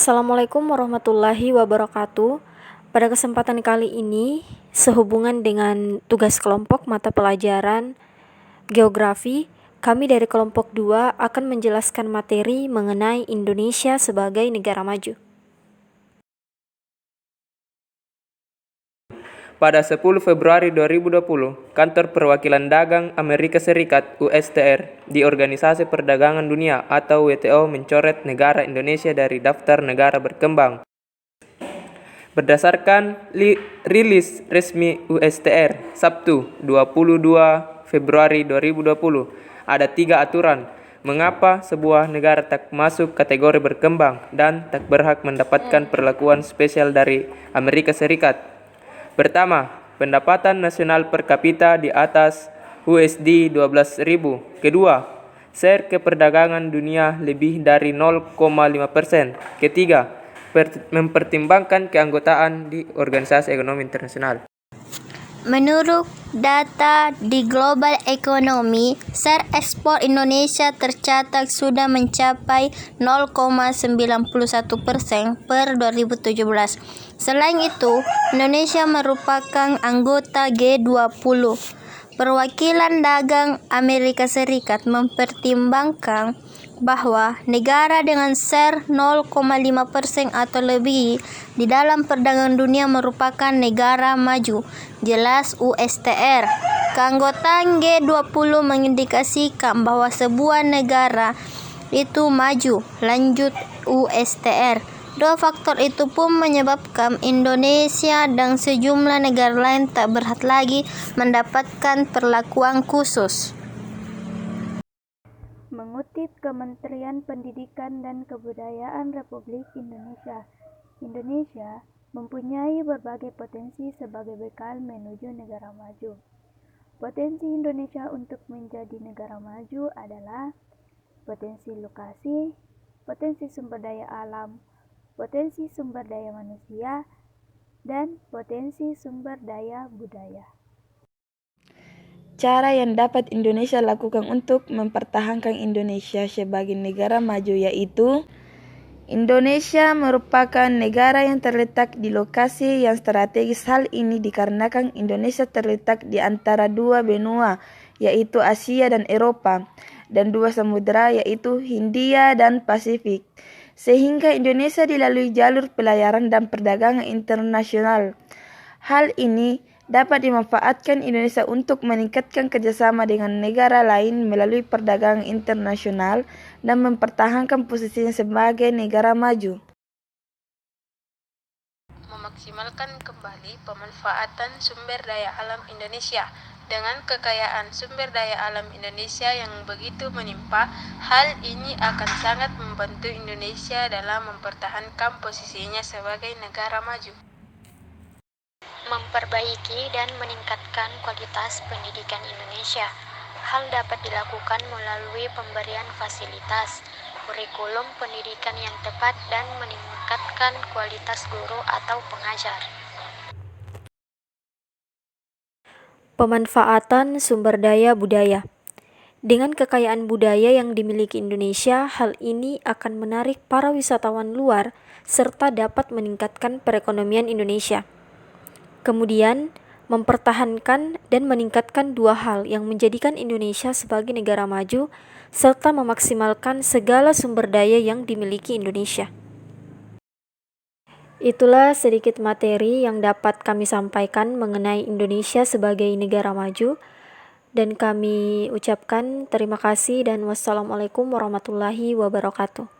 Assalamualaikum warahmatullahi wabarakatuh. Pada kesempatan kali ini, sehubungan dengan tugas kelompok mata pelajaran Geografi, kami dari kelompok 2 akan menjelaskan materi mengenai Indonesia sebagai negara maju. Pada 10 Februari 2020, Kantor Perwakilan Dagang Amerika Serikat (USTR) di Organisasi Perdagangan Dunia atau WTO mencoret negara Indonesia dari daftar negara berkembang. Berdasarkan rilis resmi USTR Sabtu 22 Februari 2020, ada 3 aturan mengapa sebuah negara tak masuk kategori berkembang dan tak berhak mendapatkan perlakuan spesial dari Amerika Serikat. Pertama, pendapatan nasional per kapita di atas USD 12.000. Kedua, share keperdagangan dunia lebih dari 0,5%. Ketiga, mempertimbangkan keanggotaan di Organisasi Ekonomi Internasional. Menurut data di Global Economy, share ekspor Indonesia tercatat sudah mencapai 0,91% per 2017. Selain itu, Indonesia merupakan anggota G20. Perwakilan Dagang Amerika Serikat mempertimbangkan bahwa negara dengan share 0,5% atau lebih di dalam perdagangan dunia merupakan negara maju. Jelas USTR. Keanggotaan G20 mengindikasikan bahwa sebuah negara itu maju, lanjut USTR. Dua faktor itu pun menyebabkan Indonesia dan sejumlah negara lain tak berhak lagi mendapatkan perlakuan khusus. Mengutip Kementerian Pendidikan dan Kebudayaan Republik Indonesia, Indonesia mempunyai berbagai potensi sebagai bekal menuju negara maju. Potensi Indonesia untuk menjadi negara maju adalah potensi lokasi, potensi sumber daya alam, potensi sumber daya manusia, dan potensi sumber daya budaya. Cara yang dapat Indonesia lakukan untuk mempertahankan Indonesia sebagai negara maju yaitu: Indonesia merupakan negara yang terletak di lokasi yang strategis. Hal ini dikarenakan Indonesia terletak di antara dua benua, yaitu Asia dan Eropa, dan dua samudera, yaitu Hindia dan Pasifik, sehingga Indonesia dilalui jalur pelayaran dan perdagangan internasional. Hal ini dapat dimanfaatkan Indonesia untuk meningkatkan kerjasama dengan negara lain melalui perdagangan internasional dan mempertahankan posisinya sebagai negara maju. Memaksimalkan kembali pemanfaatan sumber daya alam Indonesia. Dengan kekayaan sumber daya alam Indonesia yang begitu menimpa, hal ini akan sangat membantu Indonesia dalam mempertahankan posisinya sebagai negara maju. Memperbaiki dan meningkatkan kualitas pendidikan Indonesia. Hal dapat dilakukan melalui pemberian fasilitas, kurikulum pendidikan yang tepat, dan meningkatkan kualitas guru atau pengajar. Pemanfaatan sumber daya budaya. Dengan kekayaan budaya yang dimiliki Indonesia, hal ini akan menarik para wisatawan luar serta dapat meningkatkan perekonomian Indonesia. Kemudian, mempertahankan dan meningkatkan dua hal yang menjadikan Indonesia sebagai negara maju, serta memaksimalkan segala sumber daya yang dimiliki Indonesia. Itulah sedikit materi yang dapat kami sampaikan mengenai Indonesia sebagai negara maju, dan kami ucapkan terima kasih dan wassalamualaikum warahmatullahi wabarakatuh.